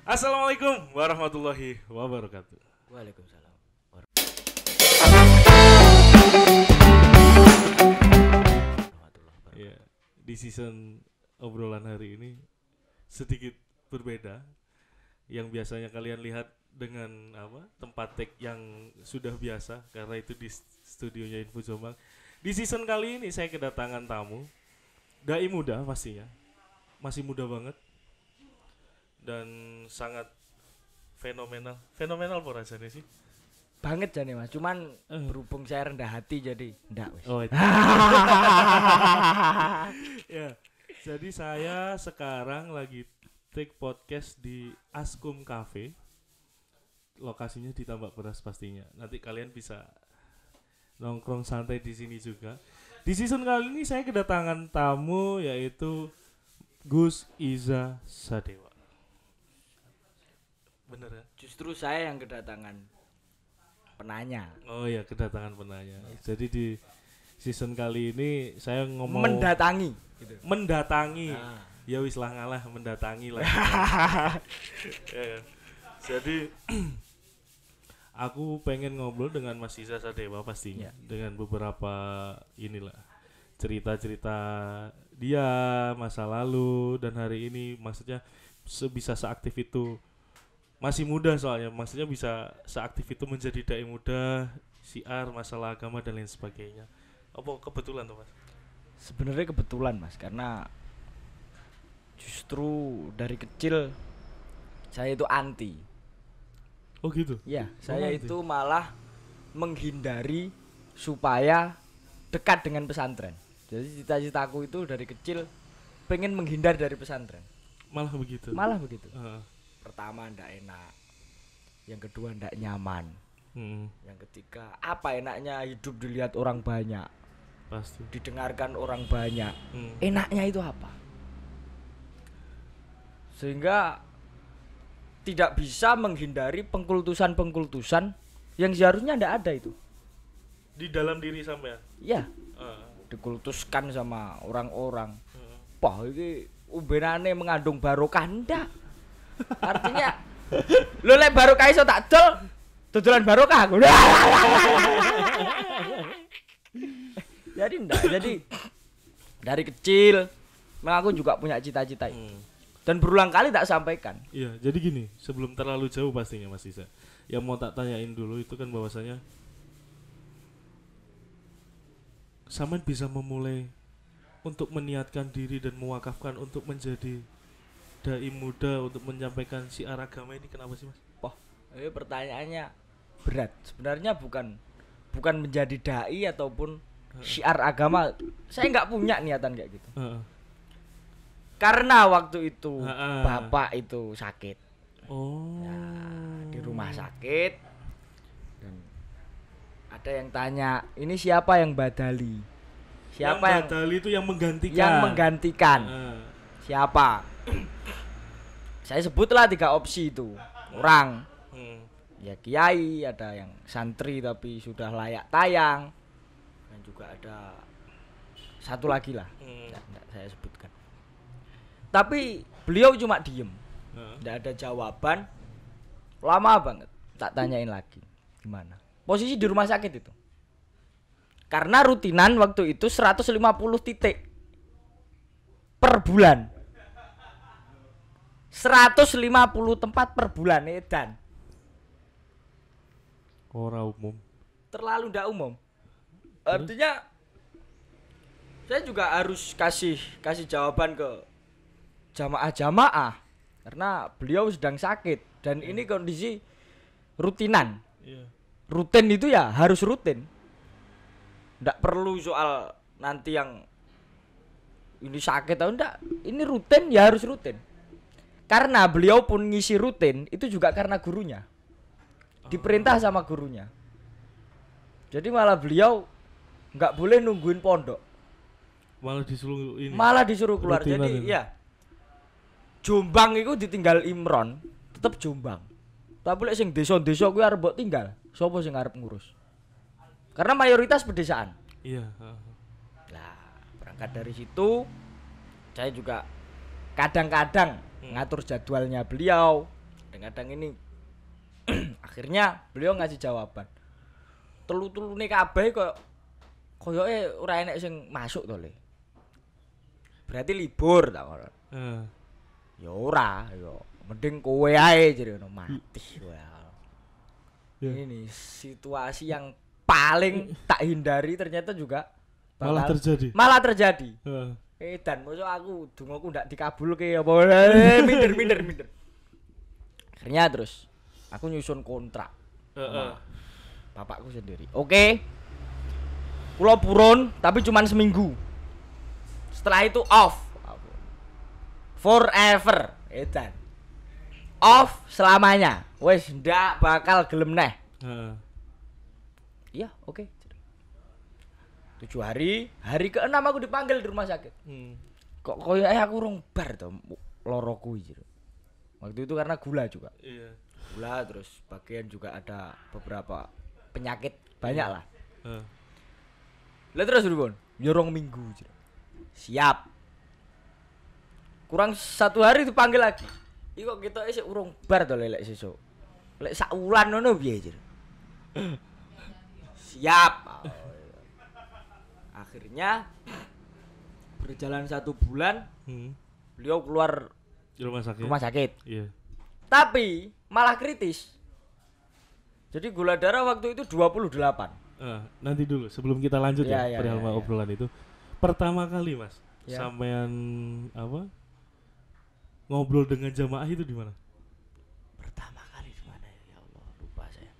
Assalamualaikum warahmatullahi wabarakatuh. Waalaikumsalam. Ya, di season obrolan hari ini sedikit berbeda. Yang biasanya kalian lihat dengan tempat take yang sudah biasa karena itu di studionya Info Jombang. Di season kali ini saya kedatangan tamu dai muda pastinya, masih muda banget dan sangat fenomenal por rasanya sih. Banget jane Mas, cuman berhubung saya rendah hati jadi ndak wis. Oh, ya. Jadi saya sekarang lagi take podcast di Askum Cafe. Lokasinya di Tambak Beras pastinya. Nanti kalian bisa nongkrong santai di sini juga. Di season kali ini saya kedatangan tamu yaitu Gus Iza Sadewa. Bener ya? Justru saya yang kedatangan penanya. Oh ya, kedatangan penanya. Jadi di season kali ini saya ngomong Mendatangi gitu. Mendatangi. Nah. Ya wis lah ngalah mendatangi lah. Ya. Jadi aku pengen ngobrol dengan Mas Iza Sadewa pastinya dengan beberapa inilah cerita-cerita dia masa lalu dan hari ini, maksudnya sebisa seaktif itu, masih muda soalnya, maksudnya bisa seaktif itu menjadi dai muda, siar masalah agama dan lain sebagainya. Apa kebetulan tuh Mas? Sebenarnya kebetulan Mas, karena justru dari kecil saya itu anti. Oh gitu? Ya, saya anti. itu malah menghindari supaya dekat dengan pesantren. Jadi cita-citaku itu dari kecil pengen menghindar dari pesantren. Malah begitu? Malah begitu. Pertama ndak enak, yang kedua ndak nyaman, yang ketiga apa enaknya hidup dilihat orang banyak, pasti didengarkan orang banyak, enaknya itu apa? Sehingga tidak bisa menghindari pengkultusan yang seharusnya ndak ada itu di dalam diri sampean. ya, dikultuskan sama orang-orang. Wah, ini umbenane mengandung barokah ndak. Artinya lu lek barokah iso tak dol, dodolan barokah aku. Jadi ndak, jadi dari kecil memang aku juga punya cita-cita itu. Dan berulang kali tak sampaikan. Iya, jadi gini, sebelum terlalu jauh pastinya Mas Iza, yang mau tak tanyain dulu itu kan bahwasanya Saman bisa memulai untuk meniatkan diri dan mewakafkan untuk menjadi dai muda untuk menyampaikan syiar agama ini, kenapa sih Mas? Wah, ini pertanyaannya berat. Sebenarnya bukan menjadi dai ataupun syiar agama. Saya nggak punya niatan kayak gitu. Karena waktu itu bapak itu sakit. Oh. Ya, di rumah sakit. Dan ada yang tanya, ini siapa yang badali? Siapa yang badali itu yang menggantikan? Yang menggantikan. Siapa? Saya sebutlah 3 opsi itu. Orang. Ya kiai, ada yang santri tapi sudah layak tayang. Dan juga ada satu lagi lah. Enggak saya sebutkan. Tapi beliau cuma diem, nggak ada jawaban. Lama banget, tak tanyain lagi gimana posisi di rumah sakit itu. Karena rutinan waktu itu 150 titik per bulan, 150 tempat per bulan edan. Ora umum. Terlalu ndak umum. Artinya saya juga harus kasih jawaban ke jamaah karena beliau sedang sakit dan ini kondisi rutinan. Rutin itu ya harus rutin, ndak perlu soal nanti yang ini sakit atau ndak, ini rutin ya harus rutin. Karena beliau pun ngisi rutin itu juga karena gurunya, diperintah sama gurunya. Jadi malah beliau nggak boleh nungguin pondok, malah disuruh keluar. Jadi ini. Ya Jombang itu ditinggal Imron, tetep Jombang. Tapi lek sing desa-desa kuwi arep mbok tinggal, sapa sing arep ngurus? Karena mayoritas pedesaan. Iya, Nah, berangkat dari situ saya juga kadang-kadang ngatur jadwalnya beliau, kadang-kadang ini akhirnya beliau ngasih jawaban. Telu-telune kabeh koyoke ora enek sing masuk to, Le. Berarti libur tak ngono. Ya ora, ya mending kowe ae jare ngono mati kowe. Ini situasi yang paling tak hindari ternyata juga malah terjadi. Dan mosok aku dongaku ndak dikabulke apa minder. Akhirnya terus aku nyusun kontrak. Bapakku sendiri. Oke. Kula purun tapi cuman seminggu. Setelah itu off. Forever. Edan. Off selamanya. Wes ndak bakal gelem neh. Iya, oke. 7 hari, hari ke-6 aku dipanggil di rumah sakit. Kok koyo aku rong bar to loro kuwi. Waktu itu karena gula juga. Iya. Gula terus bagian juga ada beberapa penyakit banyak lah. Lah terus Rubon, nyorong minggu. Siap. Kurang 1 hari dipanggil lagi. Iki kok ketoke sik urung bar to lek sesuk. Lek sak wulan ngono piye, Jir? Siap. Akhirnya berjalan 1 bulan, beliau keluar rumah sakit. Iya. Tapi malah kritis. Jadi gula darah waktu itu 28. Nanti dulu sebelum kita lanjut perihal obrolan itu. Pertama kali Mas, sampean ngobrol dengan jamaah itu di mana? Pertama kali di mana ya Allah, lupa saya.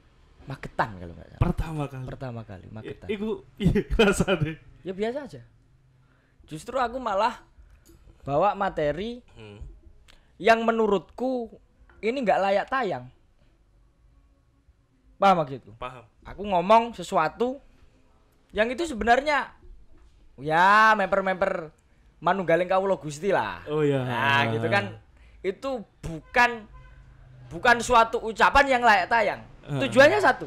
Magetan kalau enggak salah. Pertama kali Magetan. Iku rasane. Ya biasa aja. Justru aku malah bawa materi yang menurutku ini enggak layak tayang. Paham maksudku? Paham. Aku ngomong sesuatu yang itu sebenarnya ya memper-memper manunggaling kawula Gusti lah. Oh iya. Nah, gitu kan. Itu bukan suatu ucapan yang layak tayang. Tujuannya satu.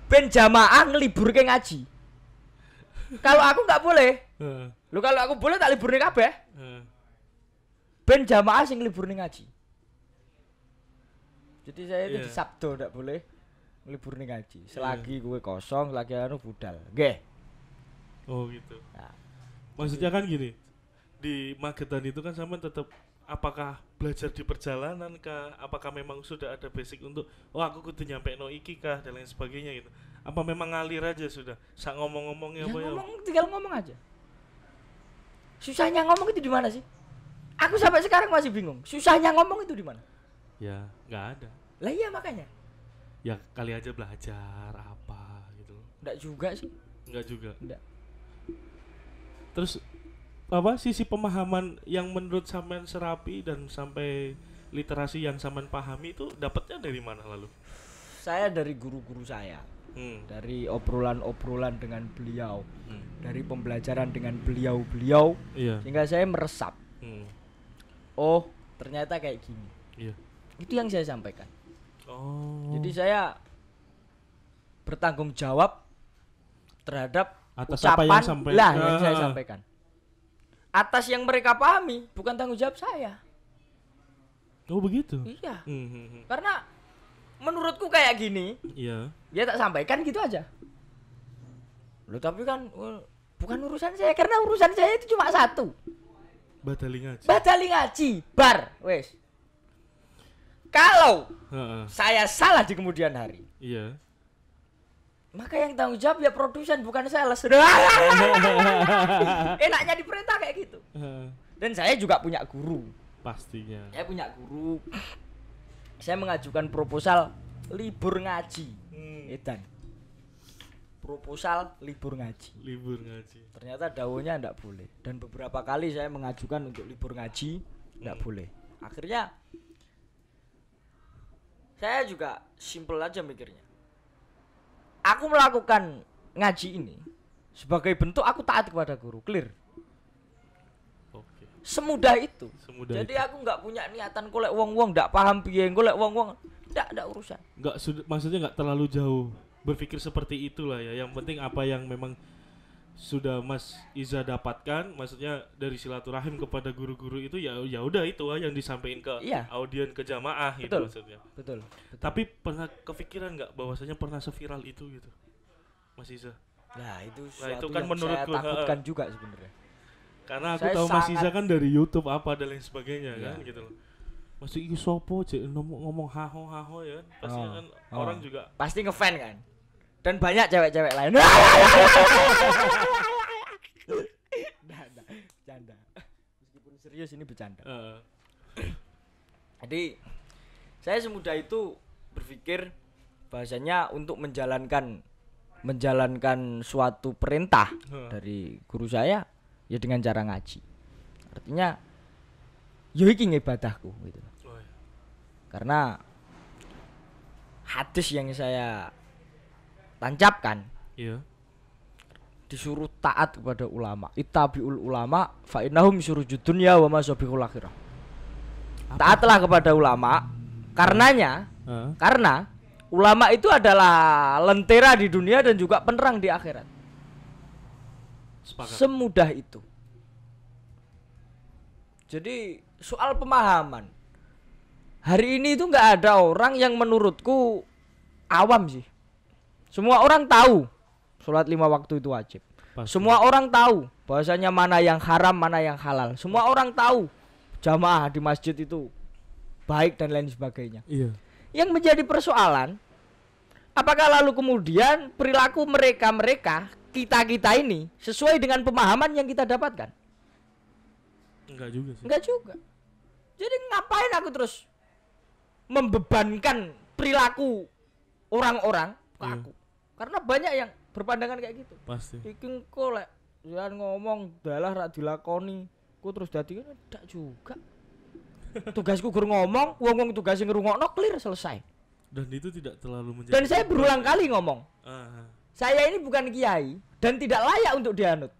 Ben jamaah ngeliburke ngaji. Kalau aku enggak boleh. Lu kalau aku boleh tak liburne kabeh. Ben jamaah sing liburne ngaji. Jadi saya itu di Sabtu enggak boleh liburne ngaji. Selagi gue kosong, selagi anu budal. Nggih. Oh gitu. Nah, maksudnya kan gini. Di Magetan itu kan sama tetap apakah belajar di perjalanan kah? Apakah memang sudah ada basic untuk aku kudu nyampe no iki kah dan lain sebagainya gitu. Apa memang ngalir aja sudah? Sak ngomong-ngomongnya apa ya? Tinggal ngomong aja. Susahnya ngomong itu di mana sih? Aku sampai sekarang masih bingung. Susahnya ngomong itu di mana? Ya, enggak ada. Lah iya makanya. Ya kali aja belajar apa gitu. Enggak juga sih. Enggak juga. Enggak. Terus apa sisi pemahaman yang menurut sampean serapi dan sampai literasi yang sampean pahami itu dapatnya dari mana lalu? Saya dari guru-guru saya. Dari obrolan-obrolan dengan beliau. Dari pembelajaran dengan beliau-beliau. Iya. Sehingga saya meresap. Oh, ternyata kayak gini. Iya. Itu yang saya sampaikan. Oh. Jadi saya bertanggung jawab terhadap atas ucapan apa yang yang saya sampaikan. Atas yang mereka pahami bukan tanggung jawab saya. Oh begitu? Iya. Karena menurutku kayak gini. Iya. Ya tak sampaikan gitu aja. Loh tapi kan bukan urusan saya karena urusan saya itu cuma satu. Badali ngaji. Bar. Wes. Kalau saya salah di kemudian hari. Iya. Maka yang tanggung jawab ya produsen bukan sales. Enaknya diperintah kayak gitu. Dan saya juga punya guru. Pastinya. Saya punya guru. Saya mengajukan proposal libur ngaji. Edan. Proposal libur ngaji. Ternyata daunnya enggak boleh. Dan beberapa kali saya mengajukan untuk libur ngaji enggak boleh. Akhirnya saya juga simple aja mikirnya. Aku melakukan ngaji ini sebagai bentuk aku taat kepada guru, clear. Oke. Semudah itu. Jadi aku nggak punya niatan golek wong-wong, nggak paham piye golek wong-wong, nggak urusan. Maksudnya nggak terlalu jauh berpikir seperti itulah ya. Yang penting apa yang memang sudah Mas Iza dapatkan, maksudnya dari silaturahim kepada guru-guru itu ya udah itu yang disampaikan ke Iya. audien ke jamaah gitu Betul. maksudnya. Betul. Tapi pernah kepikiran nggak bahwasanya pernah seviral itu gitu, Mas Iza? Nah, itu Nah, itu suatu kan yang menurutku, saya takutkan juga sebenarnya. Karena aku Saya tahu Mas sangat- Iza kan dari YouTube apa dan lain sebagainya Iya. kan gitu loh. Masih iki sopo cek ngomong haho ya kan. Pasti Oh. kan Oh. orang juga Pasti ngefan kan. Dan banyak cewek-cewek lain. Bercanda. Meskipun serius ini bercanda. Jadi saya semudah itu berpikir bahasanya untuk menjalankan suatu perintah dari guru saya ya dengan cara ngaji. Artinya yo iki ibadahku gitu. oh, ya. Karena hadis yang saya tancapkan Iya. disuruh taat kepada ulama. Ittabiul ulama fa innahum surujud dunya wa masabihul akhirah. Taatlah kepada ulama karena ulama itu adalah lentera di dunia dan juga penerang di akhirat. Sepakat. Semudah itu. Jadi soal pemahaman hari ini itu nggak ada orang yang menurutku awam sih. Semua orang tahu sholat 5 waktu itu wajib. Pasti. Semua orang tahu bahwasanya mana yang haram, mana yang halal. Semua orang tahu jamaah di masjid itu baik dan lain sebagainya. Iya. Yang menjadi persoalan, apakah lalu kemudian perilaku mereka kita ini sesuai dengan pemahaman yang kita dapatkan? Enggak juga sih. Enggak juga. Jadi ngapain aku terus membebankan perilaku orang-orang ke Iya. aku? Karena banyak yang berpandangan kayak gitu. Pasti. Iki engko lek jangan ngomong dalah rak dilakoni, ku terus dadi kan ndak juga. Tugasku gur ngomong, wong tugas ngrungokno clear selesai. Dan itu tidak terlalu menjadi Dan saya berulang kali ngomong, Ah, saya ini bukan kiai dan tidak layak untuk dianut.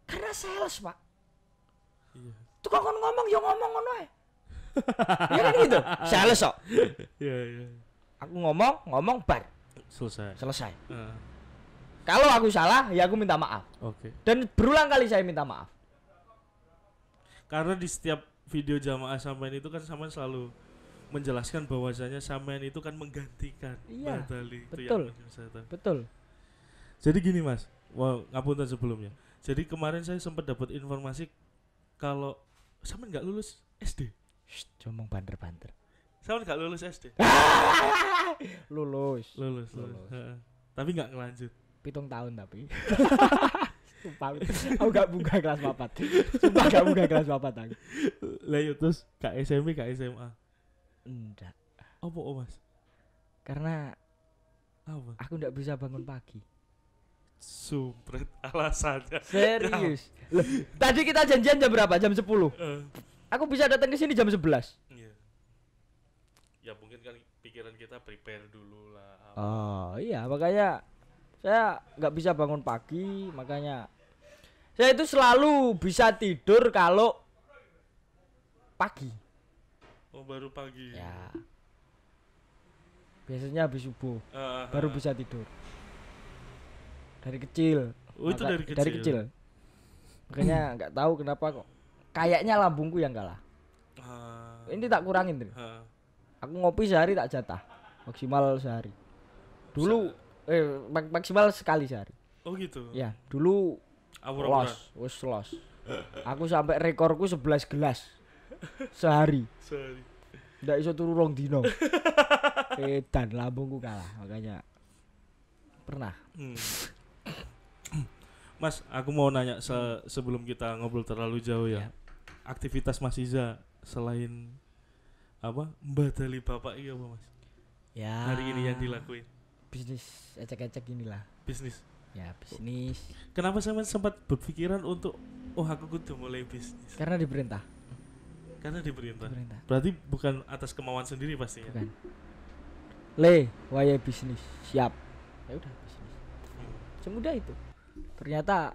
Karena sales, Pak. iya. Tukang kon ngomong ya ngomong ngono ae. Ya kan gitu. Sales kok. Iya, iya. Aku ngomong bar, Selesai. selesai. Ah, Kalau aku salah, ya aku minta maaf. Oke. Dan berulang kali saya minta maaf. Karena di setiap video jamaah sampean itu kan sampean selalu menjelaskan bahwasanya sampean itu kan menggantikan Iya, badali itu betul. yang menjadi. Betul. Jadi gini Mas, ngapunten sebelumnya. Jadi kemarin saya sempat dapat informasi kalau sampean nggak lulus SD. Ngomong banter-banter. Sampean nggak lulus SD. Lulus. Lulus. Heeh. Tapi nggak ngelanjut. 7 tahun tapi. Sumpah, aku gak buka kelas 4. Sumpah gak buka kelas 4 aku. Lah ya terus ke SMP ke SMA. Enggak. Apa Mas? Karena Apa? aku ndak bisa bangun pagi. Sumpret alasannya. Serius. Loh, tadi kita janjian jam berapa? Jam 10. Aku bisa datang ke sini jam 11. Iya. Ya mungkin kan pikiran kita prepare dulu lah. Oh, iya, makanya saya nggak bisa bangun pagi, makanya saya itu selalu bisa tidur kalau pagi. Oh baru pagi. Ya. Biasanya habis subuh baru bisa tidur. Dari kecil. Oh itu dari kecil. Dari kecil. Makanya nggak tahu kenapa kok. Kayaknya lambungku yang kalah. Ini tak kurangin tuh. Aku ngopi sehari tak jatah. Maksimal sehari. Dulu maksimal sekali sehari. Oh gitu. Ya, dulu Awur-awuran. los. Aku sampai rekorku 11 gelas sehari. Sorry. Ndak iso turu rong dino. Dan lambungku kalah, makanya pernah. Mas, aku mau nanya sebelum kita ngobrol terlalu jauh ya. Aktivitas Mas Iza selain apa? Badali bapak iya apa Mas? Ya. Hari ini yang dilakuin Bisnis ecek-ecek inilah. bisnis. Ya, bisnis. Kenapa saya sempat berpikiran untuk aku kudu mulai bisnis? Karena diperintah. Karena diperintah. Diperintah. Berarti bukan atas kemauan sendiri pastinya. Bukan. Le, waya bisnis. Siap. Ya udah bisnis. Semudah itu. Ternyata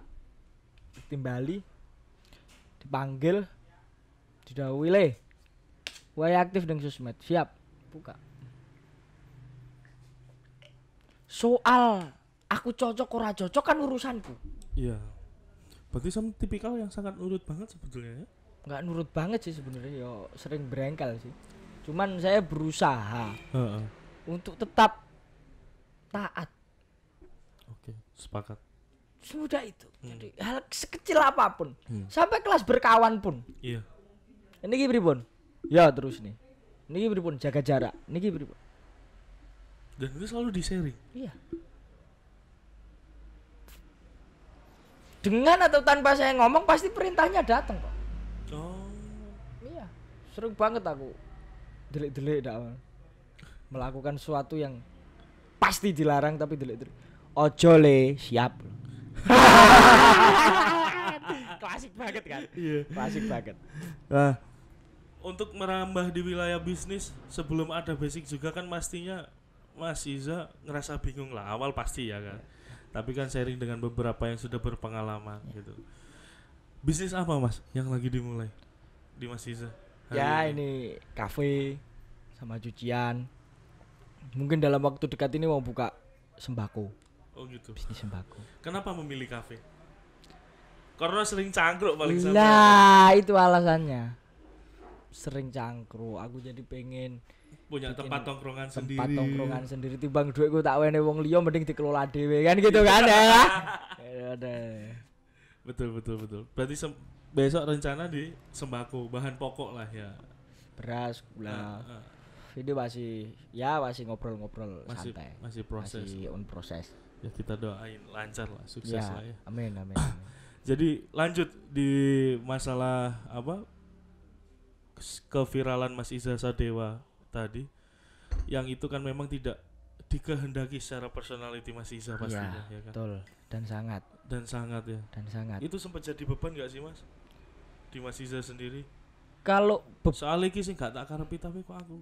timbali dipanggil didhawuhi le. Waya aktif dengan sosmed. Siap. Buka. Soal aku cocok ora cocok kan urusanku. Iya. Berarti sama tipikal yang sangat nurut banget sebetulnya ya. Nggak nurut banget sih sebenarnya, yo sering berengkel sih. Cuman saya berusaha Heeh. untuk tetap taat. Oke, sepakat. Semudah itu. Jadi hal sekecil apapun, Hmm. sampai kelas berkawan pun. Iya. Ini pripun? Ya terus nih. Niki pripun jaga jarak. Niki pripun? Dan itu selalu di-sharing. Iya. Dengan atau tanpa saya ngomong pasti perintahnya datang kok. Oh. Iya. Sering banget aku delik-delik dak melakukan sesuatu yang pasti dilarang tapi delik-delik. Ojo le, siap. Klasik banget kan? Iya. Klasik banget. Nah, untuk merambah di wilayah bisnis sebelum ada basic juga kan pastinya Mas Iza ngerasa bingung lah awal pasti ya kan. Tapi kan sharing dengan beberapa yang sudah berpengalaman gitu. Bisnis apa Mas yang lagi dimulai di Mas Iza? Ya ini kafe sama cucian. Mungkin dalam waktu dekat ini mau buka sembako. Oh gitu. Bisnis sembako. Kenapa memilih kafe? Karena sering cangkruk paling sama. Lah itu alasannya. Sering cangkruk. Aku jadi pengen Punya bikin tempat tongkrongan tempat sendiri. tongkrongan sendiri timbang duitku tak wene wong liya mending dikelola dhewe kan gitu kan ya. Ya udah. Betul. Berarti besok rencana di sembako bahan pokok lah ya. Beras, gula. Nah, Ini masih ngobrol-ngobrol masih santai. masih proses. Masih on proses. Ya kita doain lancar lah, sukses Ya, lah ya. amin. Jadi lanjut di masalah apa keviralan Mas Iza Sadewa tadi, yang itu kan memang tidak dikehendaki secara personality Mas Iza pastinya ya kan. Betul. Dan sangat Ya. dan sangat. Itu sempat jadi beban gak sih Mas? Di Mas Iza sendiri. Kalau Soalnya iki sing gak tak karepi tapi kok aku.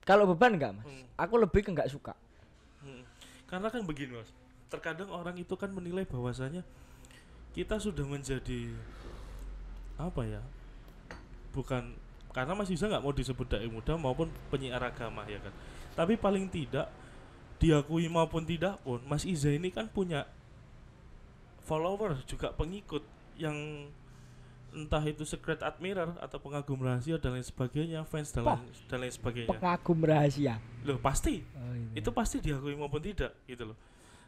beban enggak, Mas? Aku lebih ke enggak suka. Karena kan begini Mas. Terkadang orang itu kan menilai bahwasanya kita sudah menjadi apa ya? Bukan karena Mas Iza nggak mau disebut dai muda maupun penyiar agama ya kan. Tapi paling tidak diakui maupun tidak pun Mas Iza ini kan punya follower juga pengikut yang entah itu secret admirer atau pengagum rahasia dan lain sebagainya, fans dan lain sebagainya. Pengagum rahasia. Loh pasti. Itu pasti diakui maupun tidak gitu loh.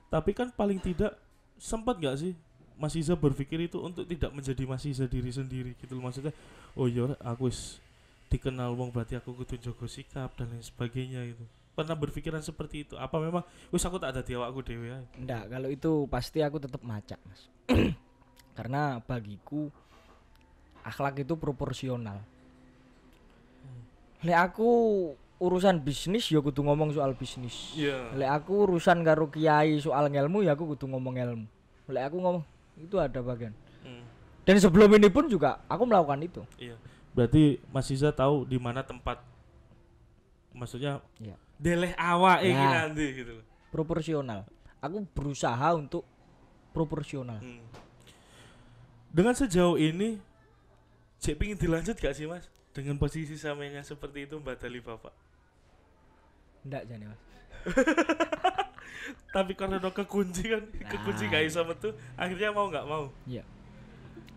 Tapi kan paling tidak sempat nggak sih Mas Iza berpikir itu untuk tidak menjadi Mas Iza diri sendiri gitu loh, maksudnya oh iya aku wis dikenal wong berarti aku kudu jaga sikap dan lain sebagainya itu. Pernah berpikiran seperti itu? Apa memang wis aku tak ada di awakku dhewe ae? Enggak, kalau itu pasti aku tetap maca, Mas. Karena bagiku akhlak itu proporsional. Lek aku urusan bisnis ya kudu ngomong soal bisnis. Iya. Lek aku urusan karo kiai soal ngelmu ya aku kudu ngomong ilmu. Lek aku ngomong itu ada bagian. Dan sebelum ini pun juga aku melakukan itu. Iya. Berarti Mas Iza tahu di mana tempat, maksudnya Iya. deleh awak iki Ya. nanti gitu loh. Proporsional. Aku berusaha untuk proporsional. Dengan sejauh ini cek pingin dilanjut gak sih Mas? Dengan posisi samanya seperti itu badali Bapak. Enggak jane, Mas. Tapi karena udah kekunci kan, kekunci gak iso metu, akhirnya mau nggak mau. Iya.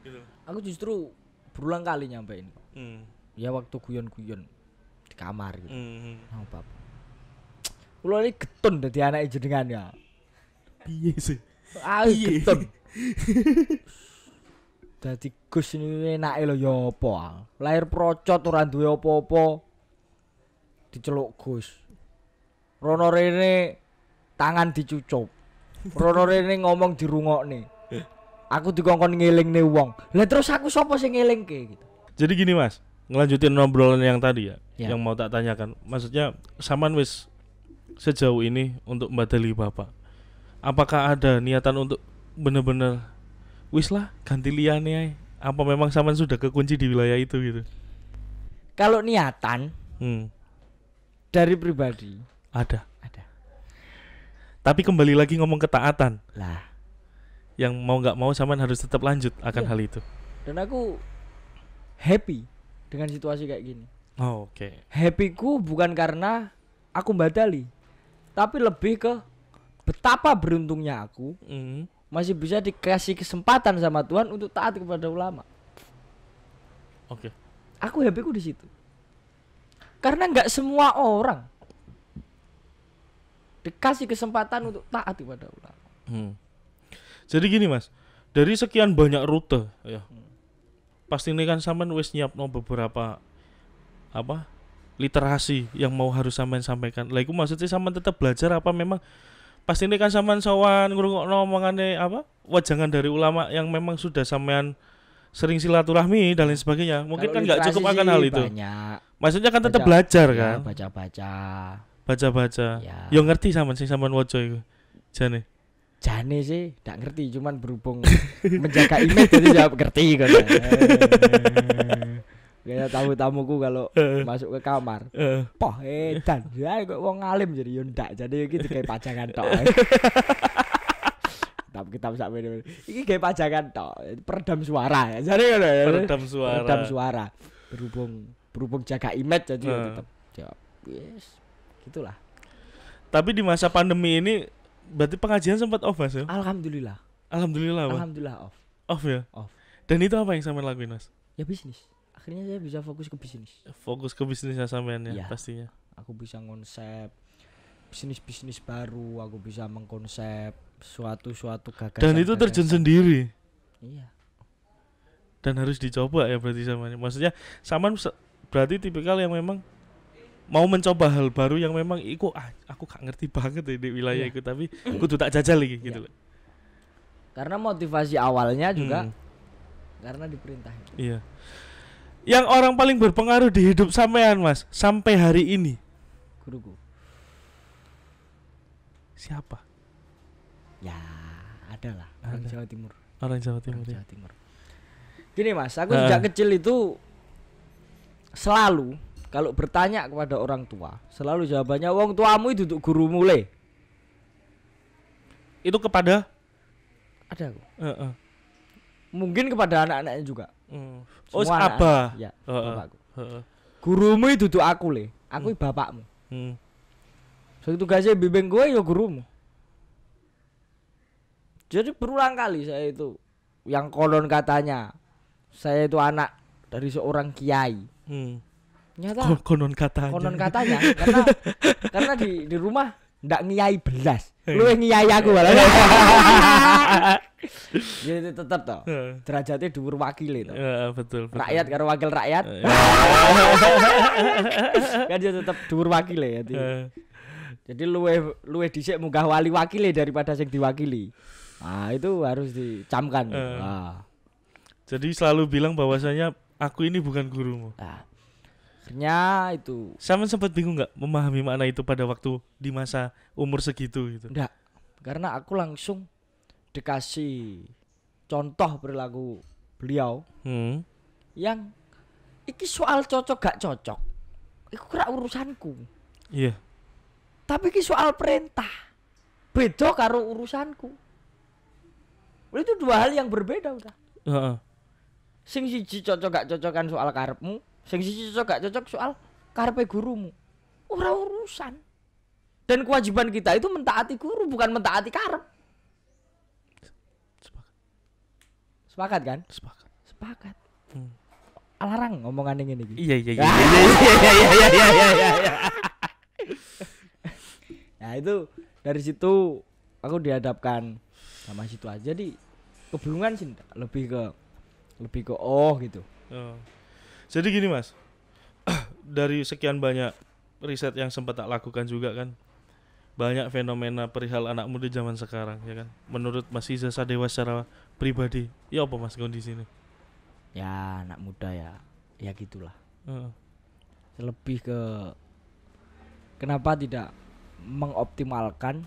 Gitu. Aku justru berulang kali nyampe ini. Hmm. Ya waktu guyon-guyon di kamar gitu. Hmm. Oh, Bapak. Kulo ini getun dadi anake jenengan ya. Piye sih? Ah, getun. Dadi Gus ini enake lho ya apa? Lahir procot ora duwe apa-apa. Diceluk Gus. Rono rene tangan dicucup. Rono rene ngomong dirungokne. Aku dikongkon ngelingne wong. Lah terus aku sapa sing ngelingke gitu. Jadi gini Mas, ngelanjutin obrolan yang tadi ya, Ya. yang mau tak tanyakan. Maksudnya Saman wis sejauh ini untuk mbadali Bapak. Apakah ada niatan untuk bener-bener wis lah ganti liyane ae? Apa memang Saman sudah kekunci di wilayah itu gitu? Kalau niatan dari pribadi Ada. ada. Tapi kembali lagi ngomong ketaatan. Lah, Yang mau nggak mau Saman harus tetap lanjut akan hal itu. dan aku happy dengan situasi kayak gini. Oh, oke. Happyku bukan karena aku badali, tapi lebih ke betapa beruntungnya aku Hmm. masih bisa dikasih kesempatan sama Tuhan untuk taat kepada ulama. Oke. Aku happy ku di situ. Karena nggak semua orang dikasih kesempatan untuk taat kepada ulama. Jadi gini Mas, dari sekian banyak rute ya, pasti ini kan sampean wis nyiapno beberapa apa literasi yang mau harus sampean sampaikan. Lah iku maksudnya sampean tetap belajar apa memang pasti ini kan sampean sowan ngrungokno omongane apa wajangan dari ulama yang memang sudah sampean sering silaturahmi dan lain sebagainya. Mungkin Kalau kan nggak literasi cukup akan sih hal itu. banyak. Maksudnya kan tetap Baca- belajar Ya, kan, baca-baca. baca-baca. Ya. Yo ngerti sampean sing sampean waca iku. Jane. Jane sih nggak ngerti, cuman berhubung menjaga image jadi jawab ngerti kan. Kayak tamu-tamuku kalau masuk ke kamar, poh edan, ya kok wong alim jadi yo ndak, jadi iki kayak pajangan tok. Kitab sak meneh. Iki kayak pajangan tok, peredam suara ya. Jadi ngono ya. Peredam suara. Peredam suara. Berhubung jaga image jadi yo tetap jawab. Yes. Gitulah. Tapi di masa pandemi ini berarti pengajian sempat off Mas ya? Alhamdulillah. Alhamdulillah Pak. Alhamdulillah off. Off ya? Off. Dan itu apa yang sampean lakuin Mas? Ya bisnis. Akhirnya saya bisa fokus ke bisnis. Fokus ke bisnisnya sampean ya, Iya. pastinya. Aku bisa ngonsep bisnis baru, aku bisa mengkonsep suatu gagasan. Dan itu terjun sendiri Iya. dan harus dicoba ya berarti sampean. Maksudnya sampean berarti tipikal yang memang mau mencoba hal baru yang memang aku gak ngerti banget ya di wilayah Iya. itu tapi kudu tak jajal lagi gitu loh. Karena motivasi awalnya juga karena diperintahin. Iya. Yang orang paling berpengaruh di hidup sampean Mas sampai hari ini Guruku. siapa? Ya, ada lah orang Ada. Jawa Timur. Orang Jawa Timur. Orang Ya. Jawa Timur. Gini Mas, aku sejak kecil itu selalu kalau bertanya kepada orang tua, selalu jawabannya wong tuamu itu duduk gurumu le. Itu kepada Ada aku. Mungkin Mungkin kepada anak-anaknya juga. Oh, Semua anak-anak. Abah. Ya, Heeh. bapakku. Gurumu itu duduk aku le. Aku bapakmu. So tugasnya bimbing gue ya gurumu. Jadi berulang kali saya itu yang konon katanya saya itu anak dari seorang kiai. Nyata Konon katanya. konon katanya karena di rumah ndak ngiyai belas. Lu yang ngiyai aku malah. Jadi tetap toh derajatnya dhuwur wakile toh. Betul. Rakyat karo wakil rakyat. Kan dia tetap dhuwur wakile ya. Jadi luwe dhisik munggah wali wakile daripada sing diwakili. Nah, itu harus dicamkan. Nah. Jadi selalu bilang bahwasanya aku ini bukan gurumu. Nah, akhirnya itu Sama sempat bingung nggak memahami makna itu pada waktu di masa umur segitu gitu. enggak, karena aku langsung dikasih contoh perilaku beliau yang iki soal cocok gak cocok. Iku ora urusanku. Iya. Tapi iki soal perintah. Beda karo urusanku. Itu dua hal yang berbeda udah. Heeh. Sing siji cocok gak cocokan soal karepmu, sing siji cocok gak cocok soal karepe gurumu. Ora urusan. Dan kewajiban kita itu mentaati guru, bukan mentaati karep. Sepakat kan? Sepakat. Alarang ngomongan ngene iki. Iya. Nah, itu dari situ aku dihadapkan sama situ aja. Jadi kebingungan sih lebih ke gitu. Jadi gini Mas, dari sekian banyak riset yang sempat tak lakukan juga kan, banyak fenomena perihal anak muda zaman sekarang ya kan. Menurut Mas Iza Sadewa secara pribadi, ya apa Mas kondisi ini? Ya anak muda ya gitulah. Heeh. Lebih ke kenapa tidak mengoptimalkan,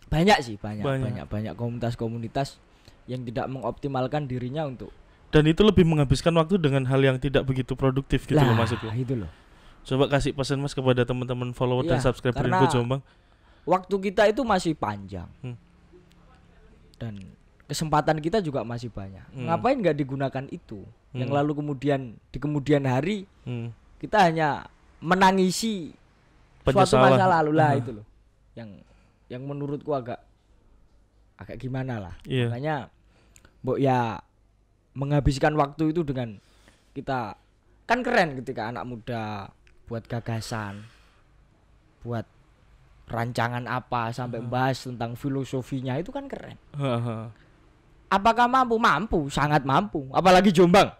banyak komunitas-komunitas yang tidak mengoptimalkan dirinya untuk Dan itu lebih menghabiskan waktu dengan hal yang tidak begitu produktif gitu loh maksudnya. Itu loh. Coba kasih pesan Mas kepada teman-teman follower dan Iya, subscriber karena Info Jombang. Waktu kita itu masih panjang. Dan kesempatan kita juga masih banyak. Ngapain nggak digunakan itu? Yang lalu kemudian di kemudian hari kita hanya menangisi suatu Penyesalan. masa lalu lah itu loh. Yang yang menurutku agak gimana lah. Iya. Makanya mbok ya menghabiskan waktu itu dengan kita, kan keren ketika anak muda buat gagasan, buat rancangan apa sampai bahas tentang filosofinya, itu kan keren. Apakah mampu? Mampu, sangat mampu. Apalagi Jombang.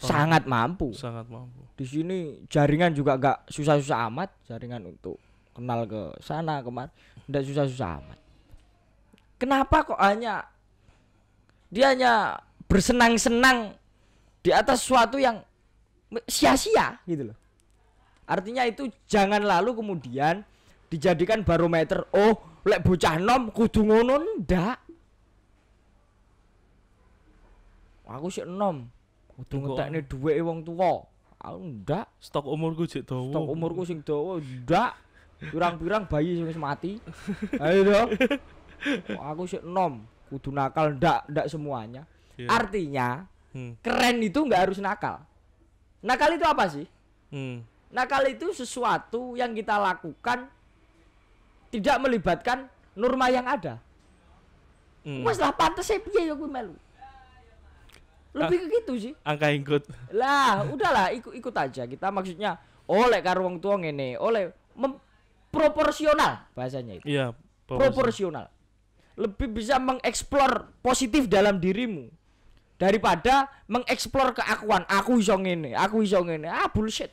Sangat mampu. Sangat mampu. Di sini jaringan juga gak susah-susah amat, jaringan untuk kenal ke sana kemari, enggak susah-susah amat. Kenapa kok dia hanya bersenang-senang di atas sesuatu yang sia-sia gitu loh. Artinya itu jangan lalu kemudian dijadikan barometer. Oh, lek bocah nom kudu ngono, ndak. Aku sik enom, kudu ngetekne dhuweke wong tuwa. Aku ndak. Stok umurku jek dawa. Stok umurku sing dawa ndak. Pirang-pirang bayi sing wis mati. Ayo dong. Aku sik enom, kudu nakal, ndak semuanya. Yeah. Artinya keren itu nggak harus nakal. Nakal itu apa sih? Nakal itu sesuatu yang kita lakukan tidak melibatkan norma yang ada. Mas lah pantes piye yo kuwi melu. Lebih ke gitu sih. Angka ikut. Lah, udahlah ikut aja. Kita maksudnya oleh karo wong tua ngene, oleh proporsional bahasanya itu. Iya, proporsional. Lebih bisa mengeksplor positif dalam dirimu daripada mengeksplor keakuan. Aku iso ngene, aku iso ngene. Ah, bullshit.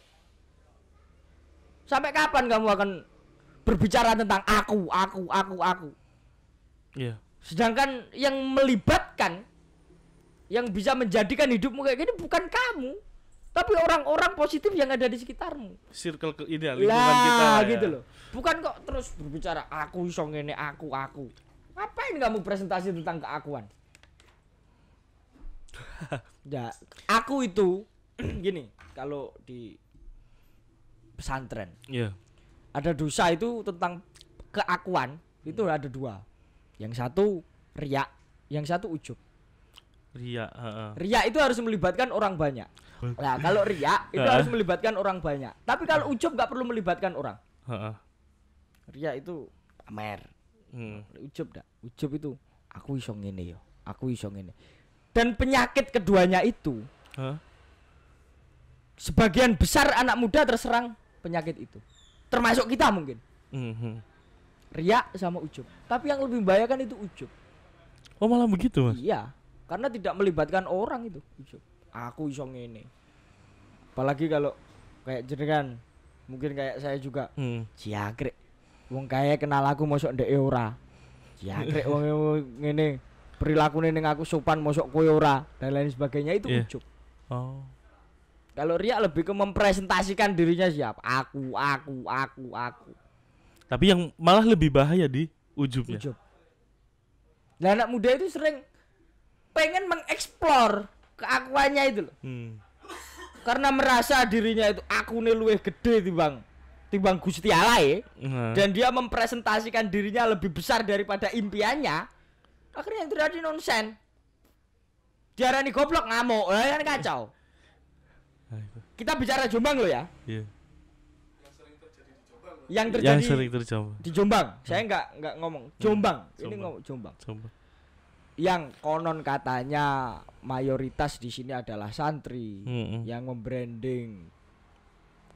Sampai kapan kamu akan berbicara tentang aku? Iya. Sedangkan yang melibatkan, yang bisa menjadikan hidupmu kayak gini bukan kamu, tapi orang-orang positif yang ada di sekitarmu. Circle ideal lingkungan kita gitu ya. Loh. Bukan kok terus berbicara aku iso ngene, aku. Ngapain kamu presentasi tentang keakuan? Ya, aku itu gini, kalau di pesantren. Iya. Ada dosa itu tentang keakuan, itu ada dua. Yang satu riya, yang satu ujub. Riya, Riya itu harus melibatkan orang banyak. Nah, kalau riya itu harus melibatkan orang banyak. Tapi kalau ujub nggak perlu melibatkan orang. Riya itu pamer. Ujub dah. Ujub itu aku iso ngene yo. Aku iso ngene. Dan penyakit keduanya itu, sebagian besar anak muda terserang penyakit itu. Termasuk kita mungkin. Riya sama ujub. Tapi yang lebih membahayakan itu ujub. Oh, malah begitu, Mas? Iya. Karena tidak melibatkan orang itu. Aku iso ngene. Apalagi kalau kayak jenengan, mungkin kayak saya juga. Jiagrek. Wong kaya kenal aku mosok ndek ora. Jiagrek wong ngene. Perilakune ning aku sopan mosok kowe ora dan lain sebagainya itu ujub. Oh. Kalau riya lebih ke mempresentasikan dirinya siapa? Aku. Tapi yang malah lebih bahaya di ujubnya. Ujub. Nah, anak muda itu sering pengen mengeksplor keakuannya itu loh. Karena merasa dirinya itu akune luwih gede timbang Gusti Allah ya. Dan dia mempresentasikan dirinya lebih besar daripada impiannya. Akhirnya yang terjadi nonsen. Diarani goblok ngamuk, kan kacau. Kita bicara Jombang loh ya. Iya. Yang terjadi sering terjadi di Jombang. Saya enggak ngomong Jombang. Ini ngomong Jombang. Yang konon katanya mayoritas di sini adalah santri yang membranding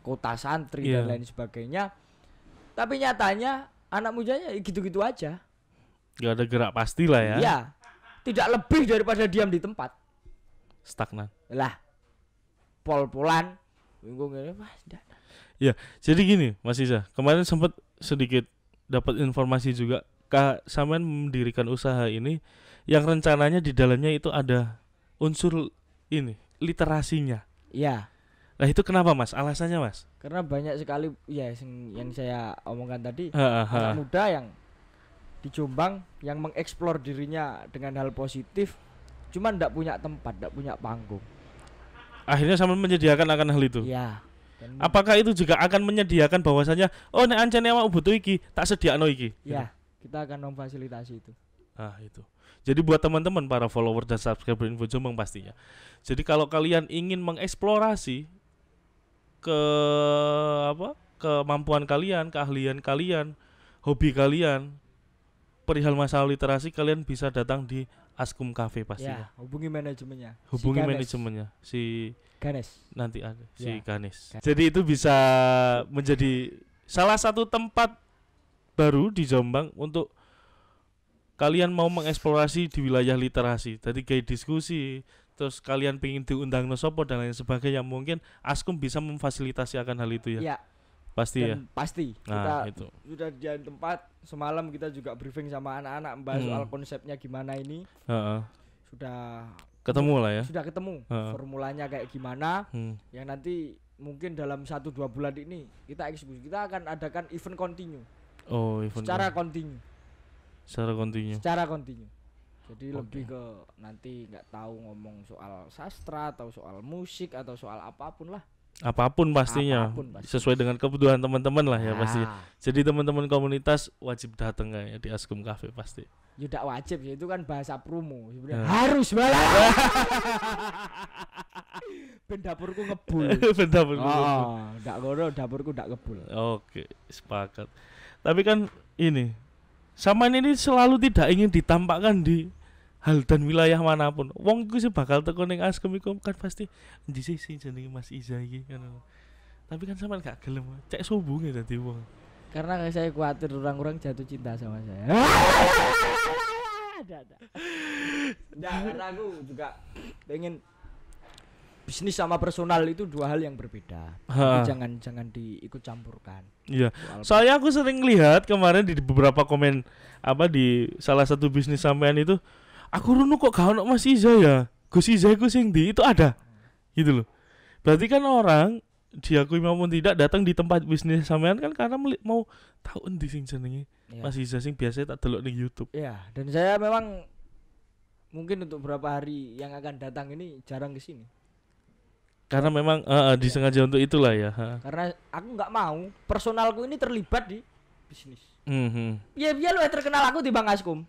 kota santri dan lain sebagainya. Tapi nyatanya anak mudanya gitu-gitu aja. Gak ada gerak pasti lah ya. Iya. Tidak lebih daripada diam di tempat. Stagnan. Lah. Pol-polan. Bingung ini Mas. Ya, jadi gini Mas Isa, kemarin sempat sedikit dapat informasi juga sampean mendirikan usaha ini yang rencananya di dalamnya itu ada unsur ini, literasinya. Iya. Nah, itu kenapa Mas? Alasannya Mas? Karena banyak sekali ya yang saya omongkan tadi, anak muda yang di Jombang yang mengeksplor dirinya dengan hal positif, cuman ndak punya tempat, ndak punya panggung. Akhirnya sampean menyediakan akan hal itu. Iya. Apakah itu juga akan menyediakan bahwasanya oh nek ancene awak butuh iki, tak sediakno iki. Iya, kita akan memfasilitasi itu. Ah, itu. Jadi buat teman-teman para follower dan subscriber Info Jombang pastinya. Jadi kalau kalian ingin mengeksplorasi kemampuan kalian, keahlian kalian, hobi kalian, perihal masalah literasi kalian bisa datang di Askum Cafe Ya, pastinya. hubungi manajemennya. Hubungi Si Ganes. manajemennya si Ganes. nanti ada si Ya. Ganes. Jadi itu bisa menjadi salah satu tempat baru di Jombang untuk kalian mau mengeksplorasi di wilayah literasi. Tadi kayak diskusi, terus kalian pengen diundang no sopo dan lain sebagainya, mungkin Askum bisa memfasilitasi akan hal itu ya. Ya, Pasti ya. dan pasti Nah, kita itu. sudah di tempat semalam kita juga briefing sama anak-anak membahas soal konsepnya gimana ini. Heeh. Sudah Ketemu lah ya. sudah ketemu Heeh. formulanya kayak gimana. Hmm. Yang nanti mungkin dalam 1-2 bulan ini kita eksekusi. Kita akan adakan event continue Oh, event secara continue. secara kontinu. Secara continue. Jadi Oke. lebih ke nanti nggak tahu ngomong soal sastra atau soal musik atau soal apapun lah. Apapun pastinya. Apapun pasti. Sesuai dengan kebutuhan teman-teman lah ya pasti. Ah, Jadi teman-teman komunitas wajib datang ya di Askum Cafe pasti. ya tidak wajib ya, itu kan bahasa promo sebenarnya. Ya. Harus malah. Ben dapurku ngebul. Benar benar. Oh, ndak ngono dapurku ndak ngebul. Oke, sepakat. Tapi kan ini Saman ini selalu tidak ingin ditampakkan di hal dan wilayah manapun. Wong iku sih bakal teko ning Askum iku kan pasti endi sih sing jenenge Mas Iza iki kan. Tapi kan Saman gak gelem. Cek sombonge dadi wong. Karena saya khawatir orang-orang jatuh cinta sama saya. Ada. Nah, karena aku juga pengen bisnis sama personal itu dua hal yang berbeda. Ha. Jadi jangan diikut campurkan. Iya. Soal Soalnya aku sering lihat kemarin di beberapa komen apa di salah satu bisnis sampean itu, aku runu kok gak ono Mas Iza ya. Gus Iza iku sing ndi itu ada. Gitu loh. Berarti kan orang diakui maupun tidak datang di tempat bisnis sampean kan karena mau tahu endi sing jenenge ya. Mas Iza sing biasa tak delok ning YouTube. Ya, dan saya memang mungkin untuk beberapa hari yang akan datang ini jarang ke sini. Karena memang disengaja untuk itulah ya. Karena aku nggak mau personalku ini terlibat di bisnis. Mhm. Ya biar lu terkenal aku di Bang Askum.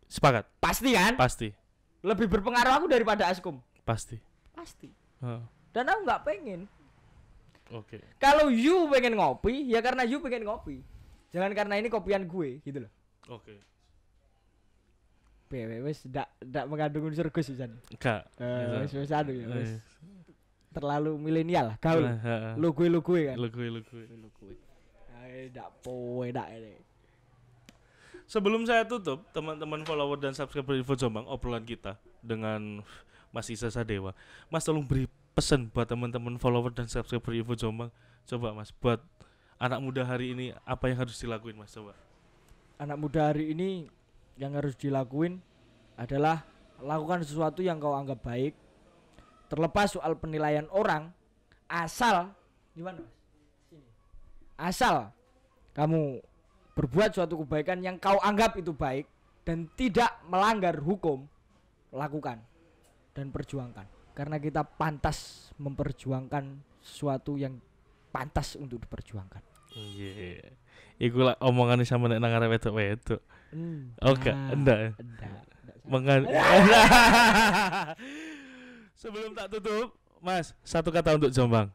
Sepakat. Pasti kan? Pasti. Lebih berpengaruh aku daripada Askum. Pasti. Pasti. Heeh. Dan aku nggak pengen. Oke. Kalau you pengen ngopi, ya karena you pengen ngopi. Jangan karena ini kopian gue, gitu loh. Oke. Wes ndak mengandung unsur Gus pisan. Enggak. Wes anu ya, wes. Terlalu milenial lah gaul. Lu gue kan. Lu gue. Ndak poe ndak ini. Sebelum saya tutup, teman-teman follower dan subscriber Info Jombang, obrolan kita dengan Mas Isa Sadewa. Mas tolong beri pesan buat teman-teman follower dan subscriber Info Jombang. Coba Mas, buat anak muda hari ini apa yang harus dilakuin Mas, coba. Anak muda hari ini yang harus dilakuin adalah lakukan sesuatu yang kau anggap baik. Terlepas soal penilaian orang, asal gimana Mas? Sini. Asal kamu berbuat suatu kebaikan yang kau anggap itu baik dan tidak melanggar hukum, lakukan dan perjuangkan. Karena kita pantas memperjuangkan sesuatu yang pantas untuk diperjuangkan. Iya. Iku lah omongan sama nek nang arep wedok-wedok. Oke, enggak. Mengan. Sebelum tak tutup, Mas, satu kata untuk Jombang.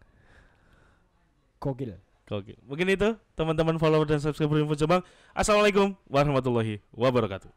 Gokil. Oke, mungkin itu teman-teman follower dan subscriber Info Jombang. Assalamualaikum warahmatullahi wabarakatuh.